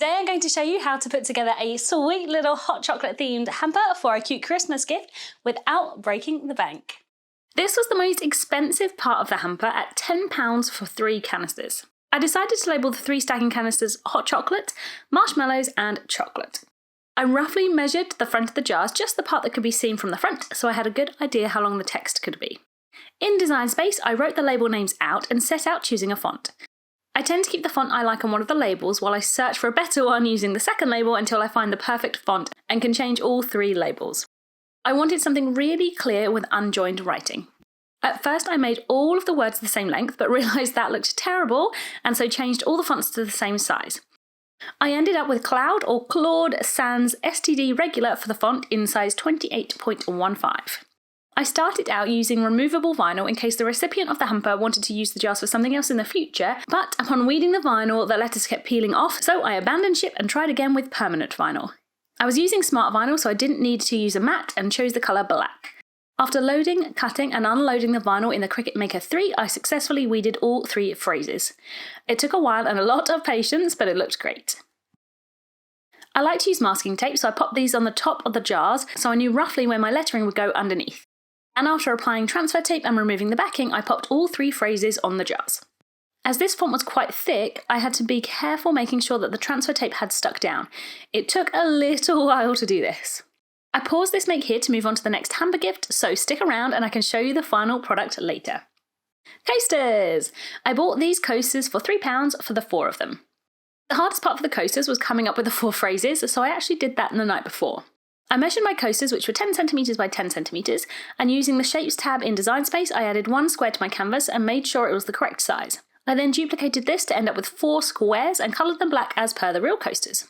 Today I'm going to show you how to put together a sweet little hot chocolate themed hamper for a cute Christmas gift without breaking the bank. This was the most expensive part of the hamper at £10 for 3 canisters. I decided to label the 3 stacking canisters hot chocolate, marshmallows and chocolate. I roughly measured the front of the jars, just the part that could be seen from the front, so I had a good idea how long the text could be. In Design Space, I wrote the label names out and set out choosing a font. I tend to keep the font I like on one of the labels while I search for a better one using the second label until I find the perfect font and can change all 3 labels. I wanted something really clear with unjoined writing. At first I made all of the words the same length but realised that looked terrible and so changed all the fonts to the same size. I ended up with Cloud or Claude Sans STD Regular for the font in size 28.15. I started out using removable vinyl in case the recipient of the hamper wanted to use the jars for something else in the future, but upon weeding the vinyl, the letters kept peeling off, so I abandoned ship and tried again with permanent vinyl. I was using smart vinyl, so I didn't need to use a matte and chose the colour black. After loading, cutting and unloading the vinyl in the Cricut Maker 3, I successfully weeded all 3 phrases. It took a while and a lot of patience, but it looked great. I like to use masking tape, so I popped these on the top of the jars so I knew roughly where my lettering would go underneath. And after applying transfer tape and removing the backing, I popped all 3 phrases on the jars. As this font was quite thick, I had to be careful making sure that the transfer tape had stuck down. It took a little while to do this. I paused this make here to move on to the next hamper gift, so stick around and I can show you the final product later. Coasters! I bought these coasters for £3 for the 4 of them. The hardest part for the coasters was coming up with the 4 phrases, so I actually did that the night before. I measured my coasters, which were 10cm by 10cm, and using the Shapes tab in Design Space, I added 1 square to my canvas and made sure it was the correct size. I then duplicated this to end up with 4 squares and coloured them black as per the real coasters.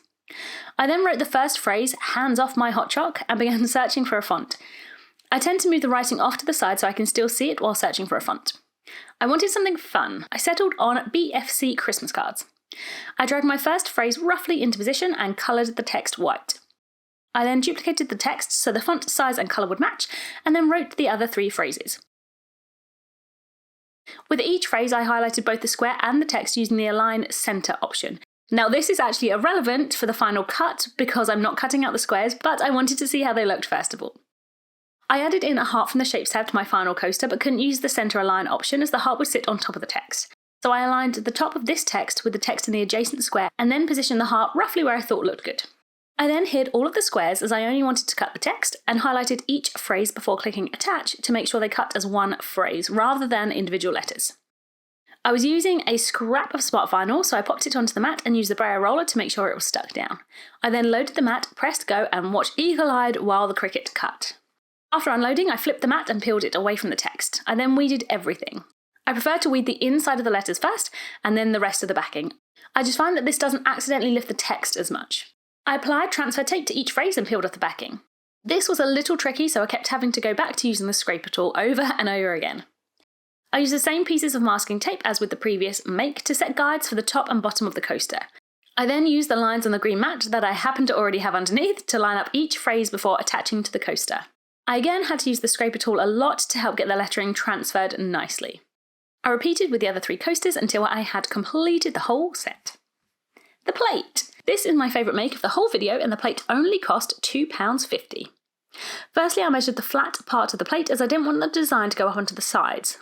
I then wrote the first phrase, hands off my hot choc, and began searching for a font. I tend to move the writing off to the side so I can still see it while searching for a font. I wanted something fun. I settled on BFC Christmas cards. I dragged my first phrase roughly into position and coloured the text white. I then duplicated the text so the font size and colour would match, and then wrote the other 3 phrases. With each phrase I highlighted both the square and the text using the Align Centre option. Now this is actually irrelevant for the final cut because I'm not cutting out the squares, but I wanted to see how they looked first of all. I added in a heart from the Shapes tab to my final coaster but couldn't use the Centre Align option as the heart would sit on top of the text. So I aligned the top of this text with the text in the adjacent square and then positioned the heart roughly where I thought looked good. I then hid all of the squares as I only wanted to cut the text and highlighted each phrase before clicking attach to make sure they cut as one phrase rather than individual letters. I was using a scrap of smart vinyl, so I popped it onto the mat and used the Brayer roller to make sure it was stuck down. I then loaded the mat, pressed go and watched eagle-eyed while the Cricut cut. After unloading, I flipped the mat and peeled it away from the text. I then weeded everything. I prefer to weed the inside of the letters first and then the rest of the backing. I just find that this doesn't accidentally lift the text as much. I applied transfer tape to each phrase and peeled off the backing. This was a little tricky, so I kept having to go back to using the scraper tool over and over again. I used the same pieces of masking tape as with the previous make to set guides for the top and bottom of the coaster. I then used the lines on the green mat that I happened to already have underneath to line up each phrase before attaching to the coaster. I again had to use the scraper tool a lot to help get the lettering transferred nicely. I repeated with the other 3 coasters until I had completed the whole set. The plate! This is my favourite make of the whole video and the plate only cost £2.50. Firstly, I measured the flat part of the plate as I didn't want the design to go up onto the sides.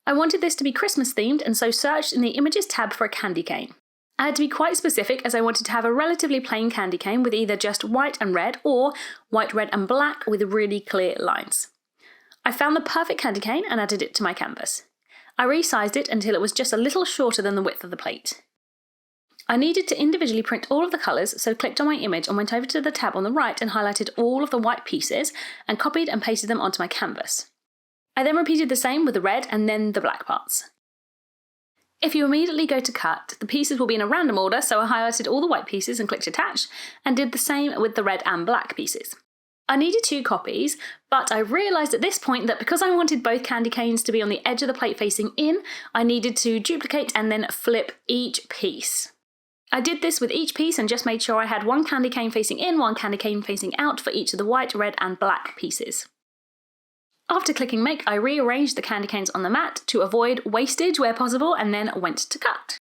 I wanted this to be Christmas themed and so searched in the Images tab for a candy cane. I had to be quite specific as I wanted to have a relatively plain candy cane with either just white and red or white, red and black with really clear lines. I found the perfect candy cane and added it to my canvas. I resized it until it was just a little shorter than the width of the plate. I needed to individually print all of the colours, so clicked on my image and went over to the tab on the right and highlighted all of the white pieces and copied and pasted them onto my canvas. I then repeated the same with the red and then the black parts. If you immediately go to cut, the pieces will be in a random order, so I highlighted all the white pieces and clicked attach, and did the same with the red and black pieces. I needed 2 copies, but I realised at this point that because I wanted both candy canes to be on the edge of the plate facing in, I needed to duplicate and then flip each piece. I did this with each piece and just made sure I had 1 candy cane facing in, 1 candy cane facing out for each of the white, red and black pieces. After clicking make, I rearranged the candy canes on the mat to avoid wastage where possible and then went to cut.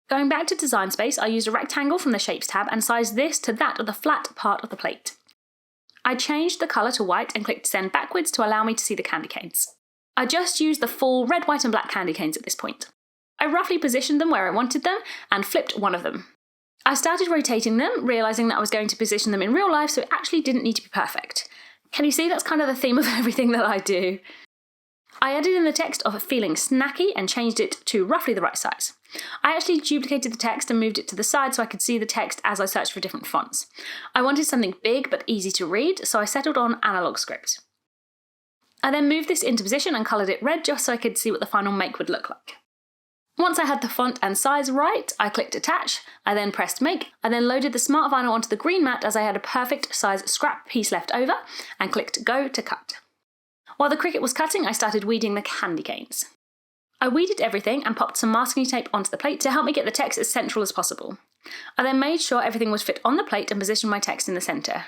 Going back to Design Space, I used a rectangle from the Shapes tab and sized this to that of the flat part of the plate. I changed the colour to white and clicked Send backwards to allow me to see the candy canes. I just used the full red, white and black candy canes at this point. I roughly positioned them where I wanted them and flipped one of them. I started rotating them, realising that I was going to position them in real life, so it actually didn't need to be perfect. Can you see that's kind of the theme of everything that I do? I added in the text of feeling snacky and changed it to roughly the right size. I actually duplicated the text and moved it to the side so I could see the text as I searched for different fonts. I wanted something big but easy to read, so I settled on analog script. I then moved this into position and coloured it red just so I could see what the final make would look like. Once I had the font and size right, I clicked attach, I then pressed make, I then loaded the smart vinyl onto the green mat as I had a perfect size scrap piece left over, and clicked go to cut. While the Cricut was cutting, I started weeding the candy canes. I weeded everything and popped some masking tape onto the plate to help me get the text as central as possible. I then made sure everything was fit on the plate and positioned my text in the centre.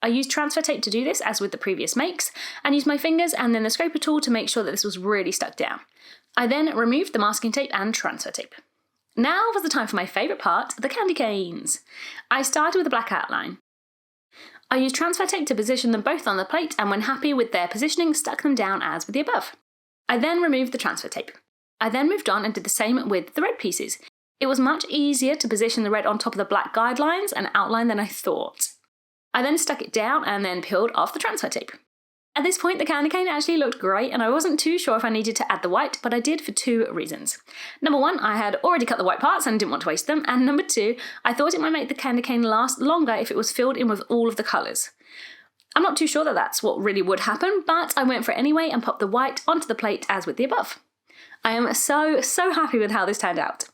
I used transfer tape to do this, as with the previous makes, and used my fingers and then the scraper tool to make sure that this was really stuck down. I then removed the masking tape and transfer tape. Now was the time for my favourite part, the candy canes. I started with a black outline. I used transfer tape to position them both on the plate, and when happy with their positioning, stuck them down as with the above. I then removed the transfer tape. I then moved on and did the same with the red pieces. It was much easier to position the red on top of the black guidelines and outline than I thought. I then stuck it down and then peeled off the transfer tape. At this point, the candy cane actually looked great, and I wasn't too sure if I needed to add the white, but I did for two reasons. Number one, I had already cut the white parts and didn't want to waste them, and number two, I thought it might make the candy cane last longer if it was filled in with all of the colours. I'm not too sure that that's what really would happen, but I went for it anyway and popped the white onto the plate as with the above. I am so happy with how this turned out.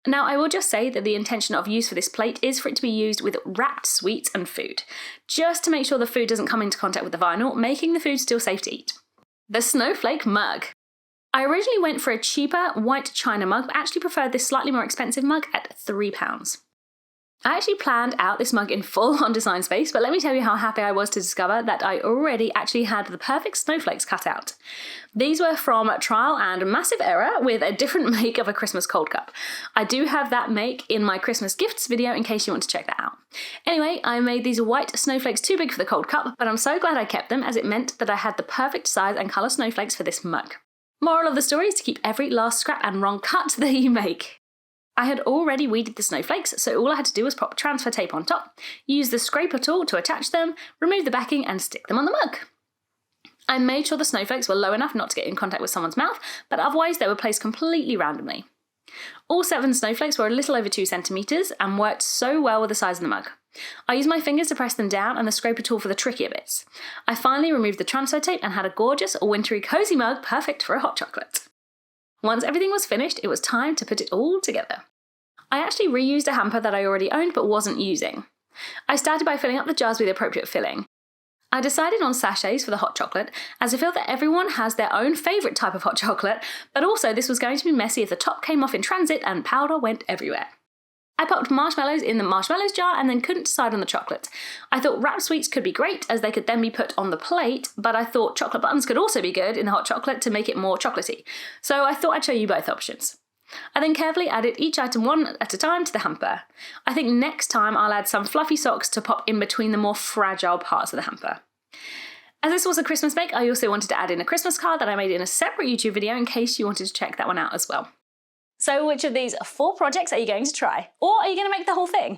Now, I will just say that the intention of use for this plate is for it to be used with wrapped sweets and food, just to make sure the food doesn't come into contact with the vinyl, making the food still safe to eat. The snowflake mug. I originally went for a cheaper white china mug, but actually preferred this slightly more expensive mug at £3. I actually planned out this mug in full on Design Space, but let me tell you how happy I was to discover that I already actually had the perfect snowflakes cut out. These were from trial and massive error with a different make of a Christmas cold cup. I do have that make in my Christmas gifts video in case you want to check that out. Anyway, I made these white snowflakes too big for the cold cup, but I'm so glad I kept them as it meant that I had the perfect size and colour snowflakes for this mug. Moral of the story is to keep every last scrap and wrong cut that you make. I had already weeded the snowflakes, so all I had to do was pop transfer tape on top, use the scraper tool to attach them, remove the backing and stick them on the mug. I made sure the snowflakes were low enough not to get in contact with someone's mouth, but otherwise they were placed completely randomly. All 7 snowflakes were a little over 2 centimetres and worked so well with the size of the mug. I used my fingers to press them down and the scraper tool for the trickier bits. I finally removed the transfer tape and had a gorgeous, wintry, cosy mug perfect for a hot chocolate. Once everything was finished, it was time to put it all together. I actually reused a hamper that I already owned but wasn't using. I started by filling up the jars with the appropriate filling. I decided on sachets for the hot chocolate, as I feel that everyone has their own favourite type of hot chocolate, but also this was going to be messy if the top came off in transit and powder went everywhere. I popped marshmallows in the marshmallows jar and then couldn't decide on the chocolate. I thought wrapped sweets could be great as they could then be put on the plate, but I thought chocolate buttons could also be good in the hot chocolate to make it more chocolatey. So I thought I'd show you both options. I then carefully added each item one at a time to the hamper. I think next time I'll add some fluffy socks to pop in between the more fragile parts of the hamper. As this was a Christmas make, I also wanted to add in a Christmas card that I made in a separate YouTube video in case you wanted to check that one out as well. So which of these 4 projects are you going to try? Or are you going to make the whole thing?